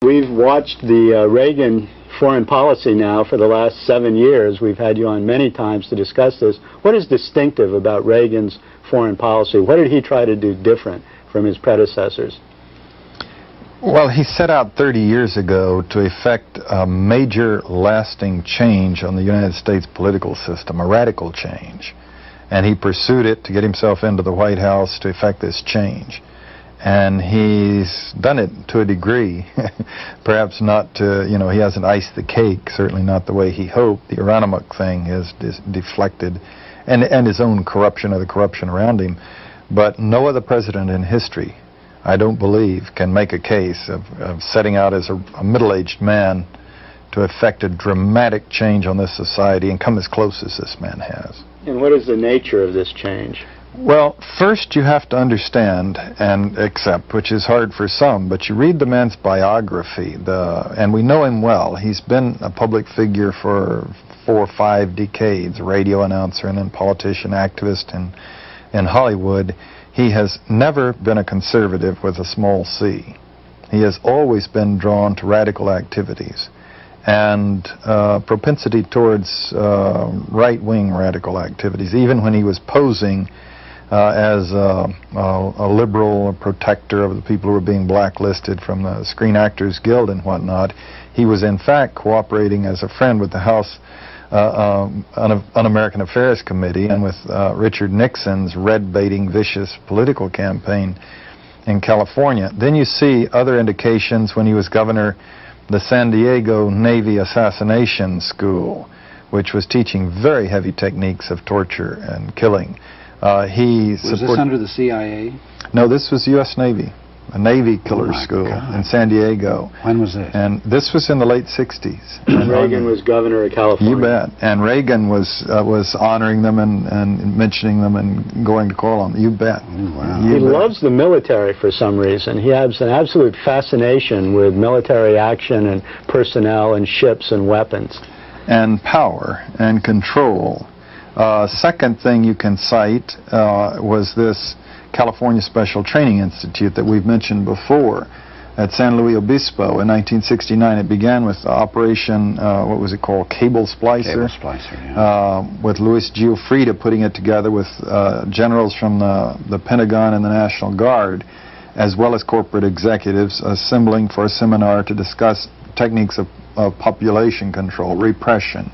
We've watched the Reagan foreign policy now for the last 7 years. We've had you on many times to discuss this. What is distinctive about Reagan's foreign policy? What did he try to do different from his predecessors? Well, he set out 30 years ago to effect a major lasting change on the United States political system, a radical change. And he pursued it to get himself into the White House to effect this change. And he's done it to a degree, perhaps not to, you know, he hasn't iced the cake, certainly not the way he hoped. The Aronimuk thing is deflected, and his own corruption or the corruption around him. But no other president in history, I don't believe, can make a case of setting out as a middle-aged man to effect a dramatic change on this society and come as close as this man has. And what is the nature of this change? Well, first you have to understand and accept, which is hard for some, but you read the man's biography, and we know him well. He's been a public figure for 4 or 5 decades, a radio announcer and then politician, activist in Hollywood. He has never been a conservative with a small c. He has always been drawn to radical activities and propensity towards right-wing radical activities, even when he was posing as a liberal, a protector of the people who were being blacklisted from the Screen Actors Guild and whatnot. He was in fact cooperating as a friend with the House Un-American Affairs Committee and with Richard Nixon's red-baiting, vicious political campaign in California. Then you see other indications when he was governor, the San Diego Navy Assassination School, which was teaching very heavy techniques of torture and killing. Was this under the CIA? No, this was U.S. Navy, a Navy killer school in San Diego. When was this? And this was in the late 60s. And Reagan was governor of California. You bet. And Reagan was honoring them and mentioning them and going to call on them. You bet. Oh, wow. He loves the military for some reason. He has an absolute fascination with military action and personnel and ships and weapons. And power and control. Second thing you can cite was this California Special Training Institute that we've mentioned before at San Luis Obispo in 1969. It began with Operation, what was it called, Cable Splicer? Cable Splicer, yeah. With Louis Giuffrida putting it together with generals from the Pentagon and the National Guard, as well as corporate executives assembling for a seminar to discuss techniques of population control, repression,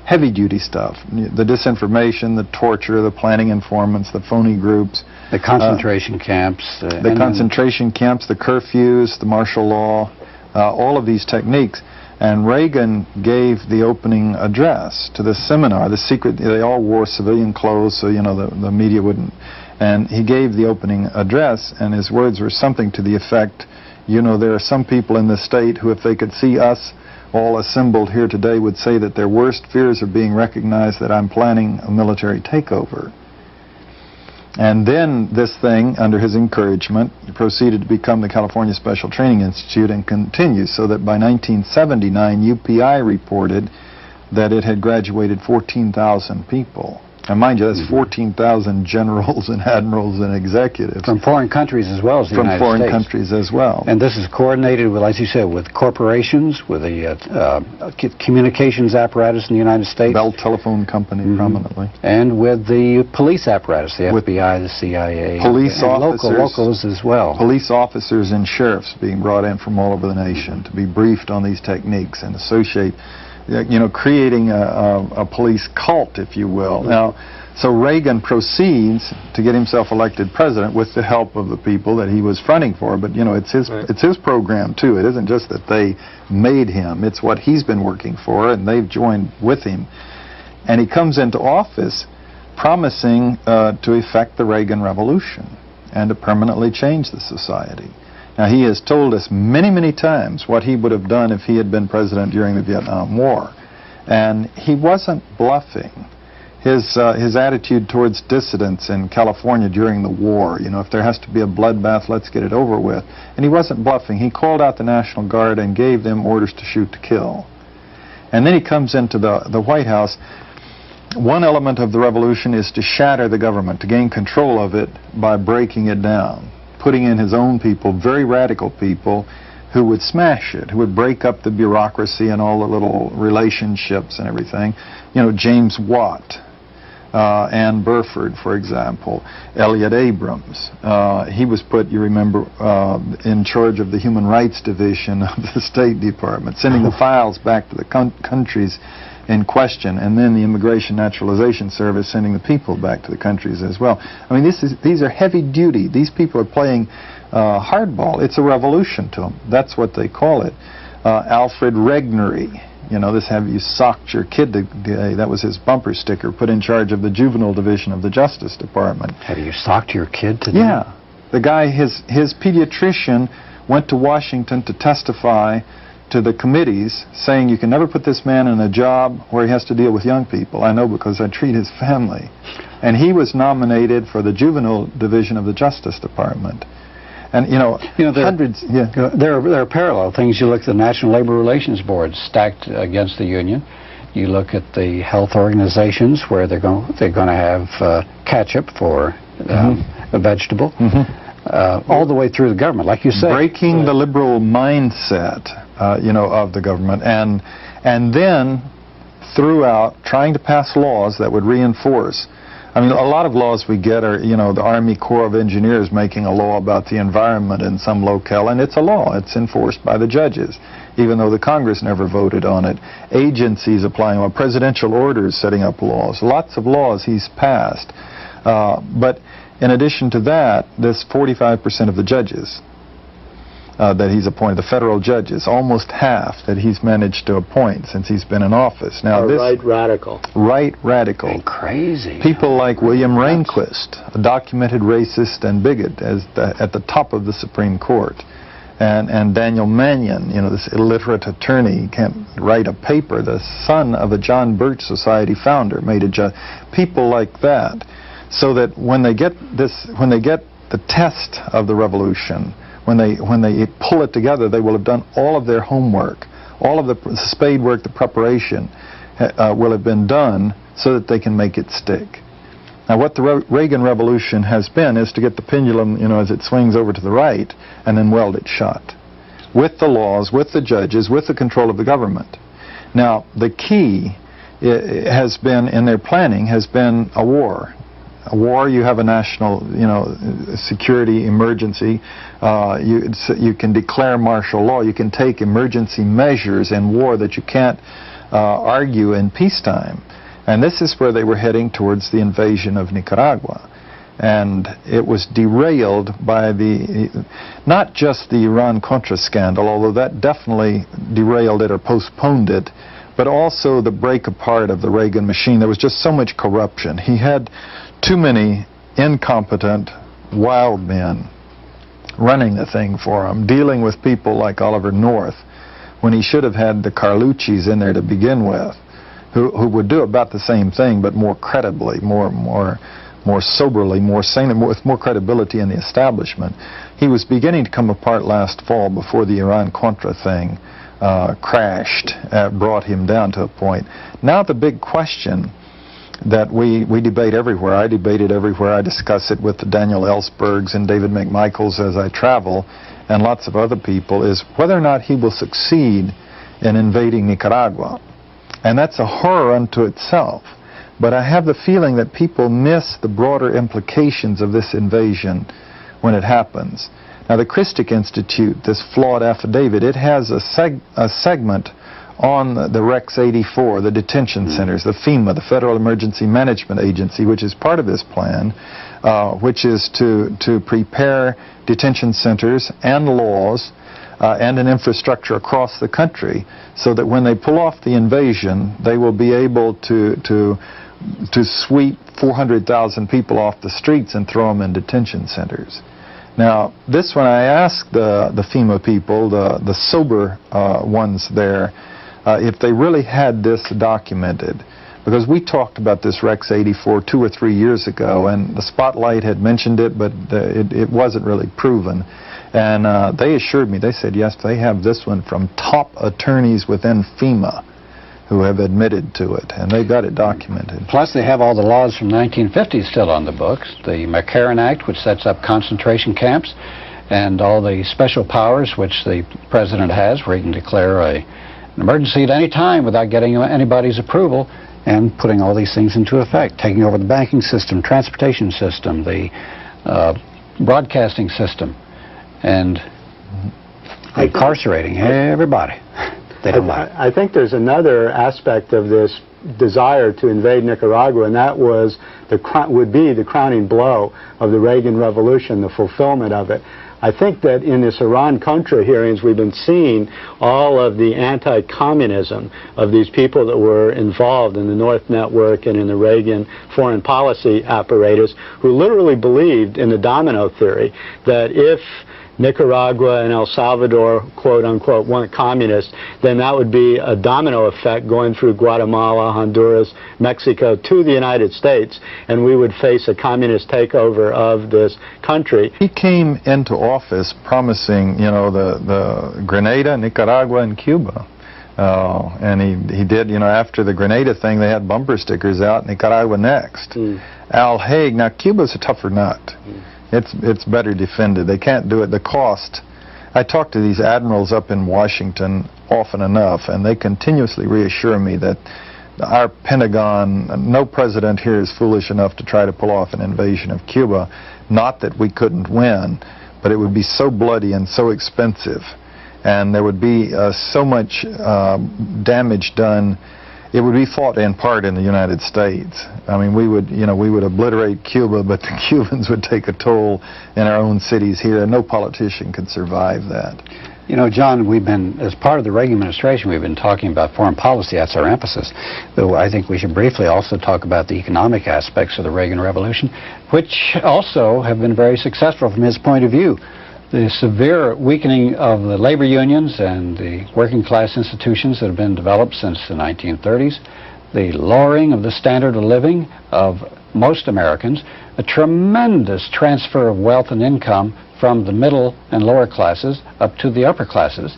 heavy-duty stuff, the disinformation, the torture, the planning informants, the phony groups. The concentration camps. The concentration camps, the curfews, the martial law, all of these techniques. And Reagan gave the opening address to this seminar. The secret, they all wore civilian clothes, so, you know, the media wouldn't. And he gave the opening address, and his words were something to the effect, you know, there are some people in this state who, if they could see us all assembled here today, would say that their worst fears are being recognized, that I'm planning a military takeover. And then this thing, under his encouragement, proceeded to become the California Special Training Institute and continues, so that by 1979, UPI reported that it had graduated 14,000 people. And mind you, that's 14,000 generals and admirals and executives. From foreign countries as well as the United States. From foreign countries as well. And this is coordinated with, as you said, with corporations, with the communications apparatus in the United States. Bell Telephone Company, prominently. And with the police apparatus, the FBI, the CIA. Police officers. Locals as well. Police officers and sheriffs being brought in from all over the nation to be briefed on these techniques and associate, you know, creating a police cult, if you will. Now, so Reagan proceeds to get himself elected president with the help of the people that he was fronting for. But, you know, it's his program, too. It isn't just that they made him. It's what he's been working for, and they've joined with him. And he comes into office promising to effect the Reagan Revolution and to permanently change the society. Now, he has told us many, many times what he would have done if he had been president during the Vietnam War. And he wasn't bluffing. His attitude towards dissidents in California during the war, you know, if there has to be a bloodbath, let's get it over with. And he wasn't bluffing. He called out the National Guard and gave them orders to shoot to kill. And then he comes into the White House. One element of the revolution is to shatter the government, to gain control of it by breaking it down, putting in his own people, very radical people, who would smash it, who would break up the bureaucracy and all the little relationships and everything. You know, James Watt, Ann Burford, for example, Elliott Abrams. He was put, you remember, in charge of the Human Rights Division of the State Department, sending the files back to the countries in question, and then the Immigration Naturalization Service sending the people back to the countries as well. I mean, these are heavy duty. These people are playing hardball. It's a revolution to them. That's what they call it. Alfred Regnery, you know, this "have you socked your kid today?" That was his bumper sticker, put in charge of the Juvenile Division of the Justice Department. Have you socked your kid today? Yeah. The guy, his pediatrician went to Washington to testify to the committees, saying, "You can never put this man in a job where he has to deal with young people. I know because I treat his family." And he was nominated for the Juvenile Division of the Justice Department. And, you know hundreds. There are parallel things. You look at the National Labor Relations Board stacked against the union. You look at the health organizations where they're going to have ketchup for a vegetable. All the way through the government, like you say. Breaking the liberal mindset, of the government, and then throughout trying to pass laws that would reinforce. I mean, a lot of laws we get are, the Army Corps of Engineers making a law about the environment in some locale, and it's a law. It's enforced by the judges, even though the Congress never voted on it. Agencies applying law, presidential orders setting up laws. Lots of laws he's passed. But in addition to that, this 45% of the judges that he's appointed, the federal judges, almost half that he's managed to appoint since he's been in office. Now, this right radical. Right radical. And crazy. People like William Rehnquist, a documented racist and bigot, at the top of the Supreme Court. And Daniel Mannion, this illiterate attorney, can't write a paper, the son of a John Birch Society founder, made a judge. People like that. So that when they get the test of the revolution, when they pull it together, they will have done all of their homework, all of the spade work, the preparation will have been done so that they can make it stick. Now, what the Reagan Revolution has been is to get the pendulum, as it swings over to the right, and then weld it shut, with the laws, with the judges, with the control of the government. Now, the key has been, in their planning, has been a war. A war, you have a national, security emergency. You can declare martial law. You can take emergency measures in war that you can't argue in peacetime. And this is where they were heading towards the invasion of Nicaragua. And it was derailed by not just the Iran-Contra scandal, although that definitely derailed it or postponed it, but also the break apart of the Reagan machine. There was just so much corruption. He had too many incompetent, wild men running the thing for him, dealing with people like Oliver North, when he should have had the Carlucci's in there to begin with, who would do about the same thing, but more credibly, more soberly, more sanely, with more credibility in the establishment. He was beginning to come apart last fall before the Iran-Contra thing crashed, brought him down to a point. Now the big question that we debate everywhere, I debate it everywhere, I discuss it with the Daniel Ellsbergs and David McMichaels as I travel, and lots of other people, is whether or not he will succeed in invading Nicaragua. And that's a horror unto itself. But I have the feeling that people miss the broader implications of this invasion when it happens. Now, the Christic Institute, this flawed affidavit, it has a segment on the Rex 84, the detention centers, the FEMA, the Federal Emergency Management Agency, which is part of this plan, which is to prepare detention centers and laws and an infrastructure across the country so that when they pull off the invasion, they will be able to sweep 400,000 people off the streets and throw them in detention centers. Now, this one, I asked the FEMA people, the sober ones there, if they really had this documented, because we talked about this Rex 84 2 or 3 years ago, and the Spotlight had mentioned it, but it wasn't really proven. And they assured me, they said, yes, they have this one from top attorneys within FEMA who have admitted to it, and they got it documented. Plus, they have all the laws from 1950 still on the books. The McCarran Act, which sets up concentration camps, and all the special powers which the president has, where he can declare an emergency at any time without getting anybody's approval, and putting all these things into effect, taking over the banking system, transportation system, the broadcasting system, and incarcerating everybody. They don't like it. I think there's another aspect of this desire to invade Nicaragua, and that would be the crowning blow of the Reagan Revolution, the fulfillment of it. I think that in this Iran-Contra hearings, we've been seeing all of the anti-communism of these people that were involved in the North Network and in the Reagan foreign policy apparatus, who literally believed in the domino theory that if Nicaragua and El Salvador, quote unquote, weren't communist, then that would be a domino effect going through Guatemala, Honduras, Mexico to the United States, and we would face a communist takeover of this country. He came into office promising, you know, the Grenada, Nicaragua, and Cuba. And he did, you know, after the Grenada thing, they had bumper stickers out, Nicaragua next. Al Haig, now Cuba's a tougher nut. It's better defended. They can't do it. The cost. I talk to these admirals up in Washington often enough, and they continuously reassure me that our Pentagon, no president here is foolish enough to try to pull off an invasion of Cuba. Not that we couldn't win, but it would be so bloody and so expensive, and there would be so much damage done. It would be fought in part in the United States. I mean, we would obliterate Cuba, but the Cubans would take a toll in our own cities here, and no politician could survive that. You know, John, as part of the Reagan administration, we've been talking about foreign policy. That's our emphasis. Though I think we should briefly also talk about the economic aspects of the Reagan Revolution, which also have been very successful from his point of view. The severe weakening of the labor unions and the working class institutions that have been developed since the 1930s, the lowering of the standard of living of most Americans, a tremendous transfer of wealth and income from the middle and lower classes up to the upper classes.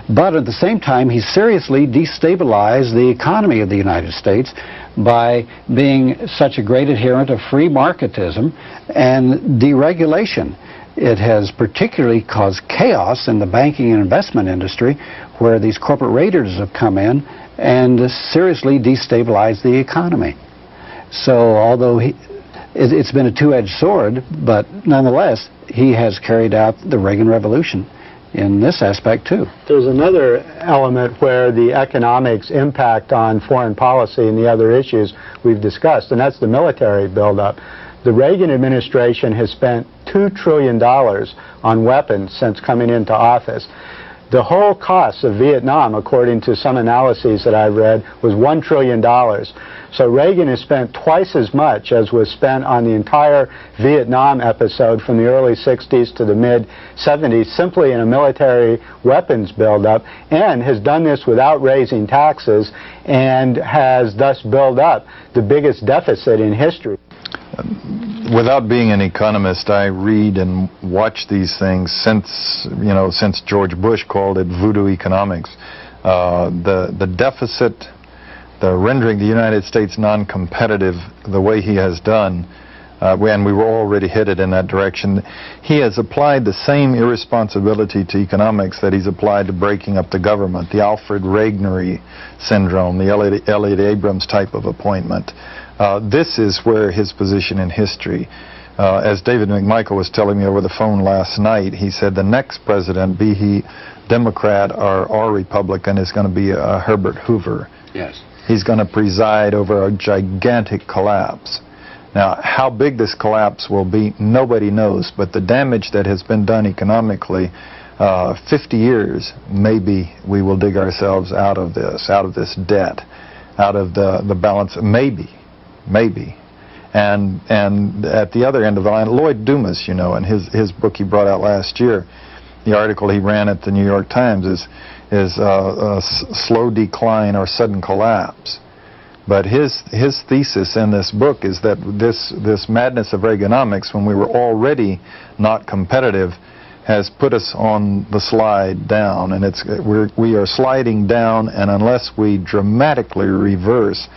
But at the same time, he seriously destabilized the economy of the United States by being such a great adherent of free marketism and deregulation. It has particularly caused chaos in the banking and investment industry, where these corporate raiders have come in and seriously destabilized the economy. So although it's been a two-edged sword, but nonetheless, he has carried out the Reagan Revolution in this aspect too. There's another element where the economics impact on foreign policy and the other issues we've discussed, and that's the military buildup. The Reagan administration has spent $2 trillion on weapons since coming into office. The whole cost of Vietnam, according to some analyses that I've read, was $1 trillion. So Reagan has spent twice as much as was spent on the entire Vietnam episode from the early 60s to the mid-70s simply in a military weapons buildup, and has done this without raising taxes, and has thus built up the biggest deficit in history. Without being an economist, I read and watch these things since George Bush called it voodoo economics. The deficit, the rendering the United States non-competitive the way he has done, and we were already headed in that direction, he has applied the same irresponsibility to economics that he's applied to breaking up the government, the Alfred Regnery syndrome, the Elliott Abrams type of appointment. This is where his position in history, as David McMichael was telling me over the phone last night, he said the next president, be he Democrat or Republican, is going to be Herbert Hoover. Yes. He's going to preside over a gigantic collapse. Now, how big this collapse will be, nobody knows, but the damage that has been done economically, 50 years, maybe we will dig ourselves out of this debt, out of the balance, maybe. And at the other end of the line, Lloyd Dumas, you know, in his book he brought out last year, the article he ran at the New York Times is a slow decline or sudden collapse. But his thesis in this book is that this madness of Reaganomics, when we were already not competitive, has put us on the slide down, and we are sliding down, and unless we dramatically reverse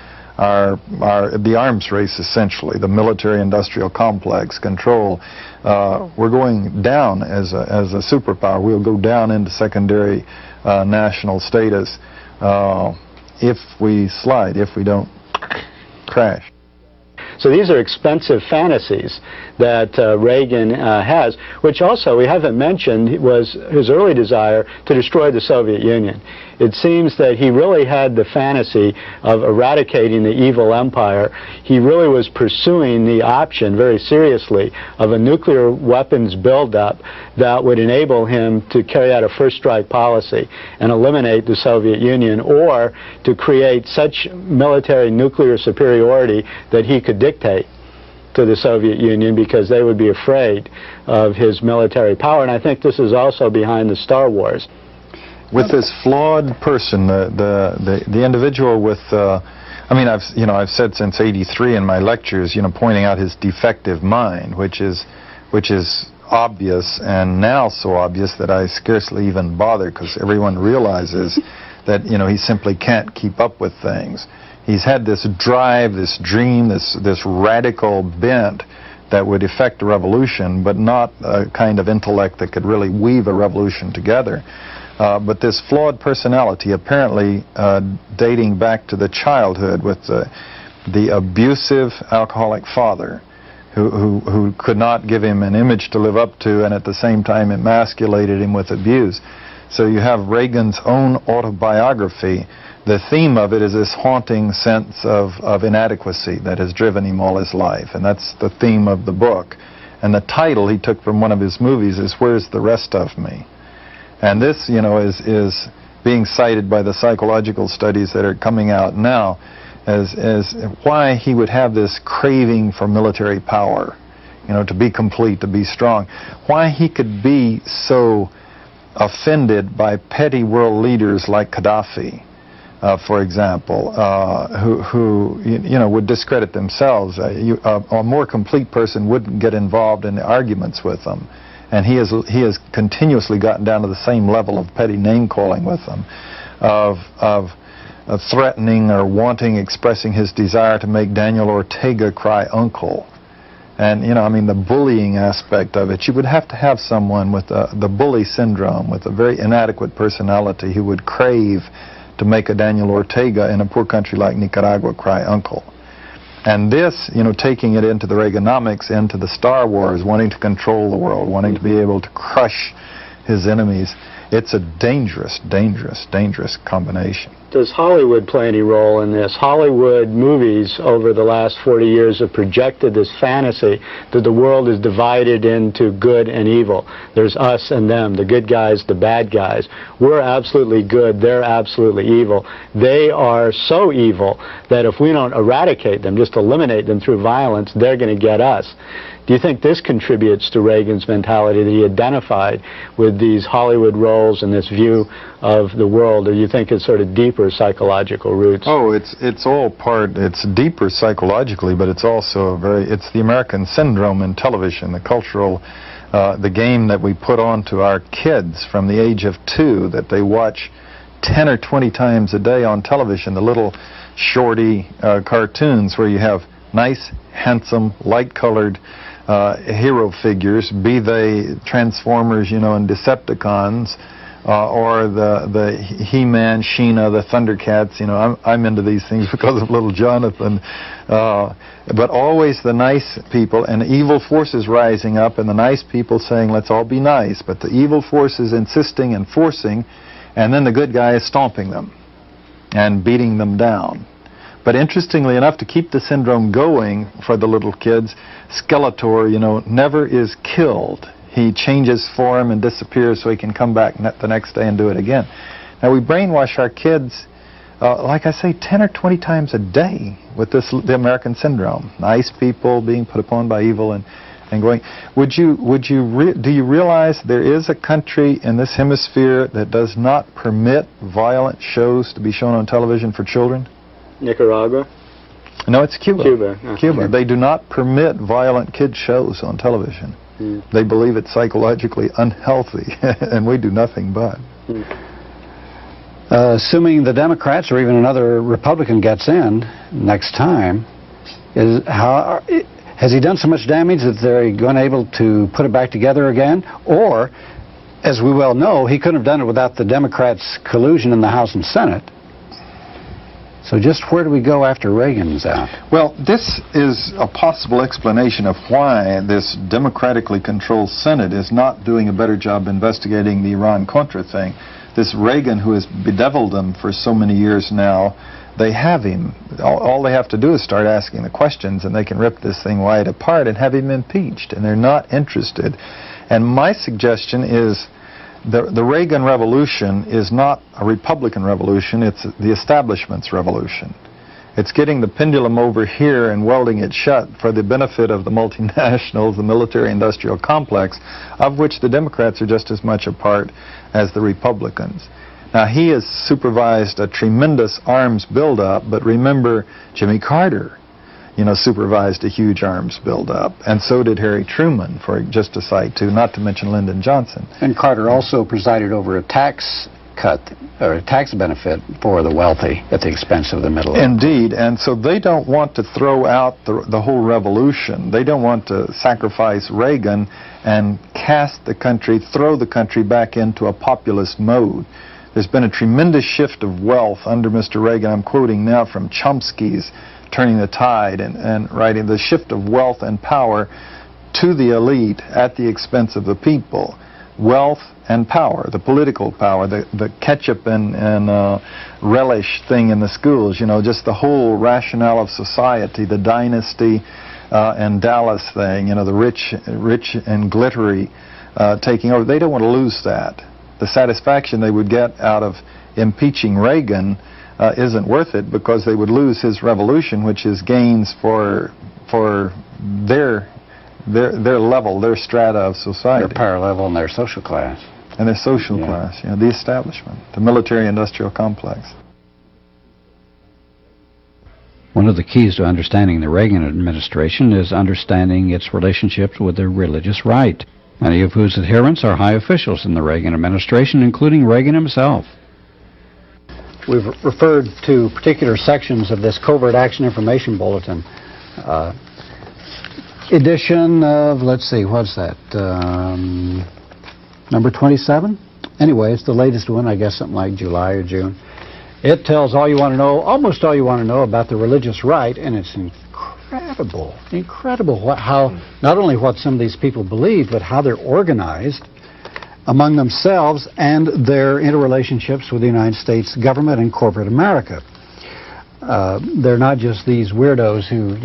the arms race, essentially, the military-industrial complex control. We're going down as a superpower. We'll go down into secondary national status if we slide, if we don't crash. So these are expensive fantasies that Reagan has, which also we haven't mentioned was his early desire to destroy the Soviet Union. It seems that he really had the fantasy of eradicating the evil empire. He really was pursuing the option very seriously of a nuclear weapons buildup that would enable him to carry out a first strike policy and eliminate the Soviet Union, or to create such military nuclear superiority that he could dictate to the Soviet Union because they would be afraid of his military power. And I think this is also behind the Star Wars. With this flawed person, the individual with, I mean, I've said since '83 in my lectures, pointing out his defective mind, which is obvious, and now so obvious that I scarcely even bother, because everyone realizes that he simply can't keep up with things. He's had this drive, this dream, this radical bent that would effect a revolution, but not a kind of intellect that could really weave a revolution together. But this flawed personality, apparently dating back to the childhood with the abusive alcoholic father who could not give him an image to live up to, and at the same time emasculated him with abuse. So you have Reagan's own autobiography. The theme of it is this haunting sense of inadequacy that has driven him all his life, and that's the theme of the book. And the title he took from one of his movies is "Where's the Rest of Me?" And this, is being cited by the psychological studies that are coming out now as why he would have this craving for military power, to be complete, to be strong. Why he could be so offended by petty world leaders like Gaddafi, for example, who would discredit themselves. A more complete person wouldn't get involved in arguments with them. And he has continuously gotten down to the same level of petty name-calling with them, of threatening or expressing his desire to make Daniel Ortega cry uncle. And, the bullying aspect of it. You would have to have someone with the bully syndrome, with a very inadequate personality, who would crave to make a Daniel Ortega in a poor country like Nicaragua cry uncle. And this, taking it into the Reaganomics, into the Star Wars, wanting to control the world, wanting to be able to crush his enemies, it's a dangerous, dangerous, dangerous combination. Does Hollywood play any role in this? Hollywood movies over the last 40 years have projected this fantasy that the world is divided into good and evil. There's us and them, the good guys, the bad guys. We're absolutely good, they're absolutely evil. They are so evil that if we don't eradicate them, just eliminate them through violence, they're going to get us. Do you think this contributes to Reagan's mentality, that he identified with these Hollywood roles and this view of the world, or do you think it's sort of deeper psychological roots? Oh, it's all part, it's deeper psychologically, but it's also it's the American syndrome in television, the cultural, the game that we put on to our kids from the age of 2, that they watch 10 or 20 times a day on television, the little shorty cartoons where you have nice, handsome, light-colored hero figures, be they Transformers, and Decepticons, or the He-Man, Sheena, the Thundercats. I'm into these things because of little Jonathan. But always the nice people, and evil forces rising up, and the nice people saying, let's all be nice. But the evil forces insisting and forcing, and then the good guys stomping them and beating them down. But interestingly enough, to keep the syndrome going for the little kids, Skeletor, never is killed. He changes form and disappears so he can come back the next day and do it again. Now, we brainwash our kids, like I say, 10 or 20 times a day with the American syndrome. Nice people being put upon by evil and going. Do you realize there is a country in this hemisphere that does not permit violent shows to be shown on television for children? Nicaragua? No, it's Cuba. Cuba. Cuba. They do not permit violent kid shows on television. They believe it's psychologically unhealthy, and we do nothing but. Assuming the Democrats or even another Republican gets in next time, has he done so much damage that they're going to be able to put it back together again? Or, as we well know, he couldn't have done it without the Democrats' collusion in the House and Senate. So just where do we go after Reagan's out? Well, this is a possible explanation of why this democratically controlled Senate is not doing a better job investigating the Iran-Contra thing. This Reagan, who has bedeviled them for so many years now, they have him. All they have to do is start asking the questions, and they can rip this thing wide apart and have him impeached, and they're not interested. And my suggestion is the Reagan revolution is not a Republican revolution, it's the establishment's revolution. It's getting the pendulum over here and welding it shut for the benefit of the multinationals, the military-industrial complex, of which the Democrats are just as much a part as the Republicans. Now, he has supervised a tremendous arms buildup, but remember, Jimmy Carter, supervised a huge arms buildup, and so did Harry Truman, for just to cite two, not to mention Lyndon Johnson. And Carter also presided over a tax cut, or a tax benefit for the wealthy at the expense of the middle. Indeed, and so they don't want to throw out the whole revolution. They don't want to sacrifice Reagan and throw the country back into a populist mode. There's been a tremendous shift of wealth under Mr. Reagan. I'm quoting now from Chomsky's Turning the Tide and writing, the shift of wealth and power to the elite at the expense of the people. Wealth and power, the political power, the ketchup and relish thing in the schools, just the whole rationale of society, the dynasty and Dallas thing, the rich and glittery taking over. They don't want to lose that. The satisfaction they would get out of impeaching Reagan isn't worth it, because they would lose his revolution, which is gains for their level, their strata of society. Their power level and their social class. And their social class, the establishment, the military-industrial complex. One of the keys to understanding the Reagan administration is understanding its relationships with the religious right, many of whose adherents are high officials in the Reagan administration, including Reagan himself. We've referred to particular sections of this Covert Action Information Bulletin. Edition of, let's see, what's that? Number 27? Anyway, it's the latest one, I guess something like July or June. It tells all you want to know, almost all you want to know about the religious right, and it's incredible how, not only what some of these people believe, but how they're organized among themselves and their interrelationships with the United States government and corporate America. They're not just these weirdos who,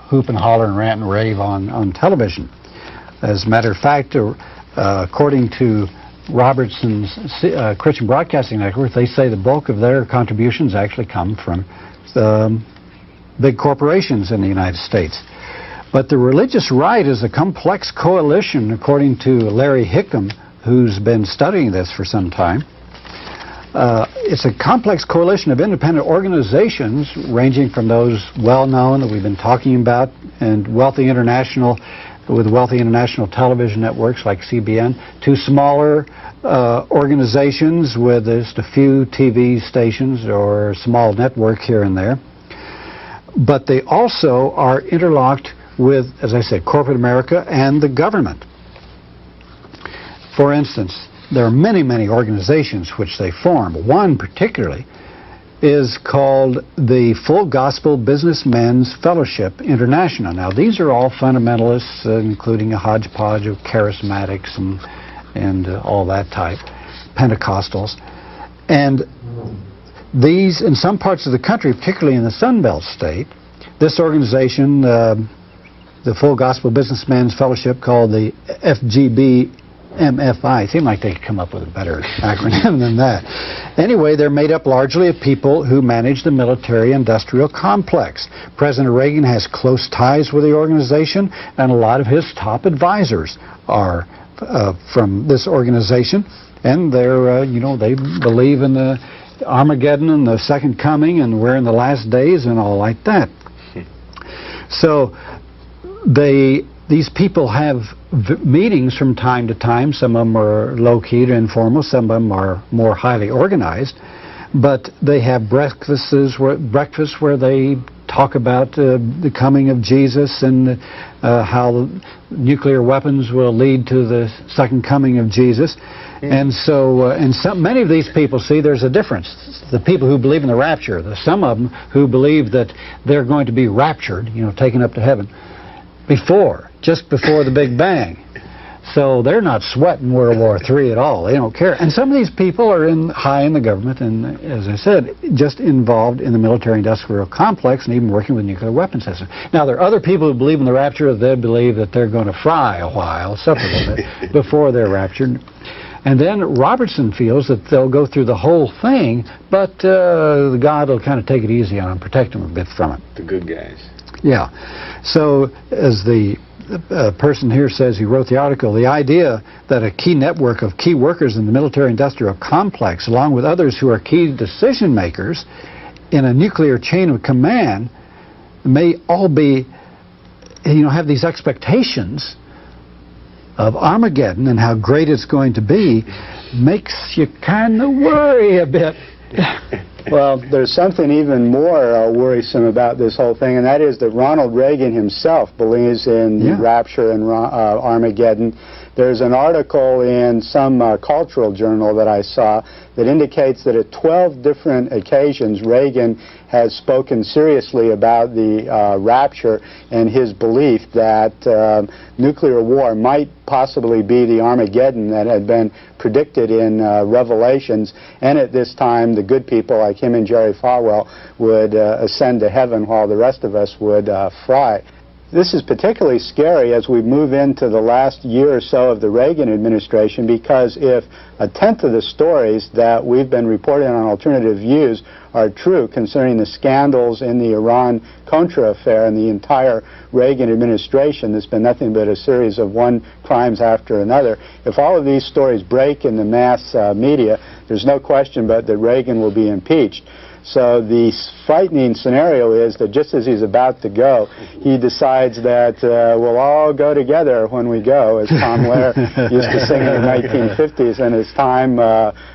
hoop and holler and rant and rave on television. As a matter of fact, according to Robertson's Christian Broadcasting Network, they say the bulk of their contributions actually come from big corporations in the United States. But the religious right is a complex coalition, according to Larry Hickam, who's been studying this for some time. It's a complex coalition of independent organizations, ranging from those well-known that we've been talking about, and wealthy international television networks like CBN, to smaller organizations with just a few TV stations or a small network here and there. But they also are interlocked with, as I said, corporate America and the government. For instance, there are many, many organizations which they form. One particularly is called the Full Gospel Businessmen's Fellowship International. Now, these are all fundamentalists, including a hodgepodge of charismatics and all that type, Pentecostals. And these, in some parts of the country, particularly in the Sun Belt state, this organization, the Full Gospel Businessmen's Fellowship, called the FGBMFI, seemed like they could come up with a better acronym than that. Anyway, they're made up largely of people who manage the military-industrial complex. President Reagan has close ties with the organization, and a lot of his top advisors are from this organization. And they're, they believe in the Armageddon and the Second Coming, and we're in the last days and all like that. So these people have meetings from time to time. Some of them are low-key to informal. Some of them are more highly organized. But they have breakfasts where they talk about the coming of Jesus and how nuclear weapons will lead to the second coming of Jesus. And so, many of these people, see, there's a difference. The people who believe in the rapture, there's some of them who believe that they're going to be raptured, taken up to heaven, just before the Big Bang. So they're not sweating World War III at all. They don't care. And some of these people are high in the government and, as I said, just involved in the military-industrial complex and even working with nuclear weapon systems. Now, there are other people who believe in the rapture. They believe that they're going to fry a while, suffer a little bit, before they're raptured. And then Robertson feels that they'll go through the whole thing, but God will kind of take it easy on them, protect them a bit from it. The good guys. Yeah. So, as the person here says, he wrote the article, the idea that a key network of key workers in the military-industrial complex, along with others who are key decision makers in a nuclear chain of command, may all be, have these expectations of Armageddon and how great it's going to be, makes you kind of worry a bit. Well, there's something even more worrisome about this whole thing, and that is that Ronald Reagan himself believes in the rapture and Armageddon. There's an article in some cultural journal that I saw that indicates that at 12 different occasions Reagan has spoken seriously about the rapture and his belief that nuclear war might possibly be the Armageddon that had been predicted in Revelations, and at this time the good people like him and Jerry Falwell would ascend to heaven while the rest of us would fry. This is particularly scary as we move into the last year or so of the Reagan administration, because if a tenth of the stories that we've been reporting on Alternative Views are true concerning the scandals in the Iran-Contra affair and the entire Reagan administration, there's been nothing but a series of one crimes after another. If all of these stories break in the mass media, there's no question but that Reagan will be impeached. So the frightening scenario is that just as he's about to go, he decides that we'll all go together when we go, as Tom Lehrer used to sing in the 1950s, and it's time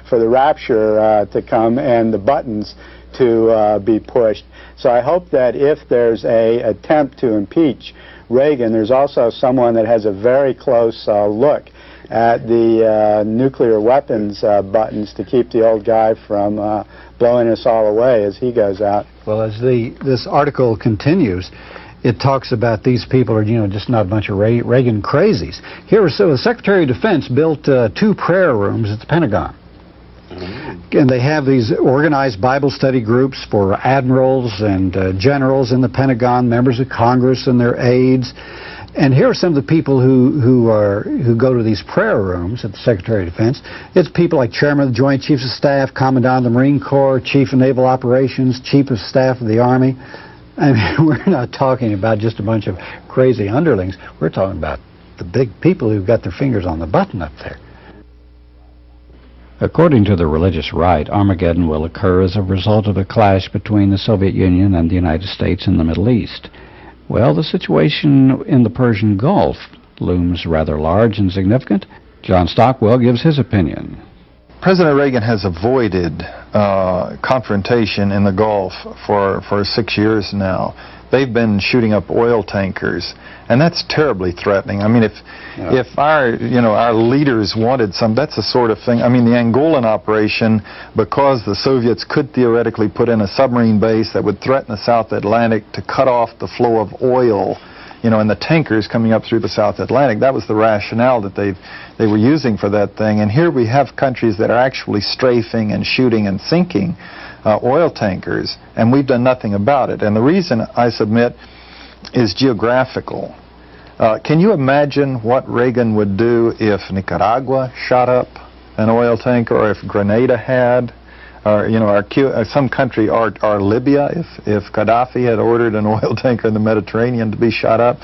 for the rapture to come and the buttons to be pushed. So I hope that if there's an attempt to impeach Reagan, there's also someone that has a very close look at the nuclear weapons buttons to keep the old guy from blowing us all away as he goes out. Well, as this article continues, it talks about these people are, just not a bunch of Reagan crazies. Here, so the Secretary of Defense built 2 prayer rooms at the Pentagon. And they have these organized Bible study groups for admirals and generals in the Pentagon, members of Congress and their aides. And here are some of the people who go to these prayer rooms at the Secretary of Defense. It's people like Chairman of the Joint Chiefs of Staff, Commandant of the Marine Corps, Chief of Naval Operations, Chief of Staff of the Army. I mean, we're not talking about just a bunch of crazy underlings. We're talking about the big people who've got their fingers on the button up there. According to the religious right, Armageddon will occur as a result of a clash between the Soviet Union and the United States in the Middle East. Well, the situation in the Persian Gulf looms rather large and significant. John Stockwell gives his opinion. President Reagan has avoided confrontation in the Gulf for 6 years now. They've been shooting up oil tankers, and that's terribly threatening. I mean, if our leaders wanted that's the sort of thing. I mean, the Angolan operation, because the Soviets could theoretically put in a submarine base that would threaten the South Atlantic to cut off the flow of oil, and the tankers coming up through the South Atlantic. That was the rationale that they were using for that thing. And here we have countries that are actually strafing and shooting and sinking oil tankers, and we've done nothing about it. And the reason, I submit, is geographical. Can you imagine what Reagan would do if Nicaragua shot up an oil tanker, or if Grenada had, or some country, or Libya, if Gaddafi had ordered an oil tanker in the Mediterranean to be shot up?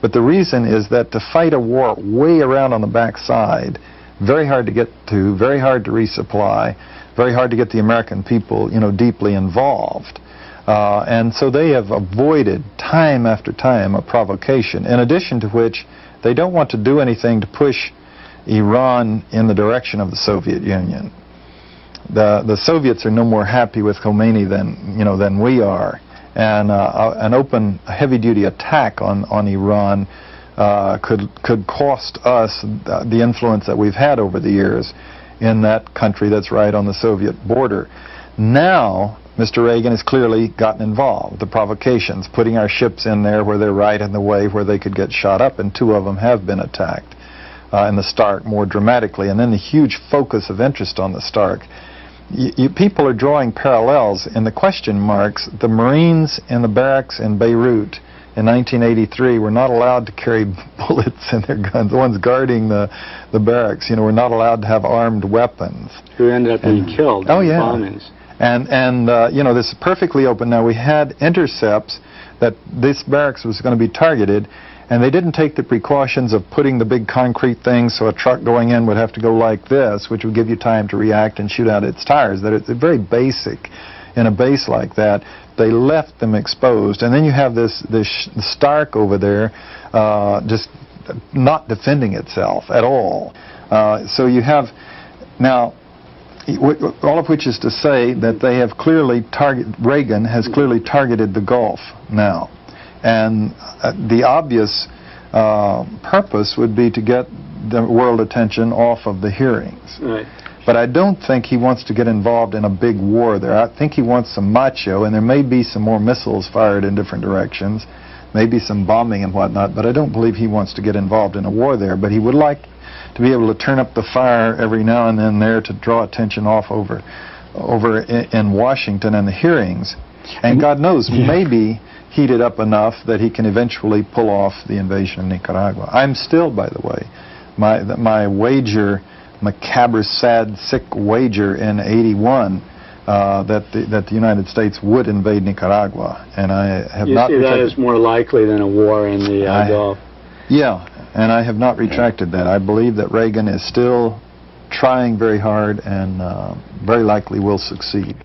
But the reason is that to fight a war way around on the backside, very hard to get to, very hard to resupply, very hard to get the American people, deeply involved. And so they have avoided time after time a provocation, in addition to which they don't want to do anything to push Iran in the direction of the Soviet Union. the Soviets are no more happy with Khomeini than we are, and an open, heavy-duty attack on Iran could cost us the influence that we've had over the years in that country that's right on the Soviet border. Now, Mr. Reagan has clearly gotten involved. The provocations, putting our ships in there where they're right in the way where they could get shot up, and 2 of them have been attacked in the Stark more dramatically, and then the huge focus of interest on the Stark. People are drawing parallels in the question marks. The Marines in the barracks in Beirut in 1983 were not allowed to carry bullets in their guns. The ones guarding the barracks, were not allowed to have armed weapons. Who ended up being killed in bombings. And this is perfectly open. Now, we had intercepts that this barracks was going to be targeted, and they didn't take the precautions of putting the big concrete things so a truck going in would have to go like this, which would give you time to react and shoot out its tires. That it's very basic in a base like that. They left them exposed, and then you have this Stark over there just not defending itself at all. So you have now, all of which is to say that they have clearly Reagan has clearly targeted the Gulf now, and the obvious purpose would be to get the world attention off of the hearings. Right. But I don't think he wants to get involved in a big war there. I think he wants some macho, and there may be some more missiles fired in different directions, maybe some bombing and whatnot, but I don't believe he wants to get involved in a war there. But he would like to be able to turn up the fire every now and then there to draw attention off over in Washington and the hearings. And God knows, maybe heat it up enough that he can eventually pull off the invasion of Nicaragua. I'm still, by the way, my wager, macabre, sad, sick wager in '81 that the United States would invade Nicaragua, and I have not. You see that as more likely than a war in the Gulf. Yeah, and I have not retracted that. I believe that Reagan is still trying very hard and very likely will succeed.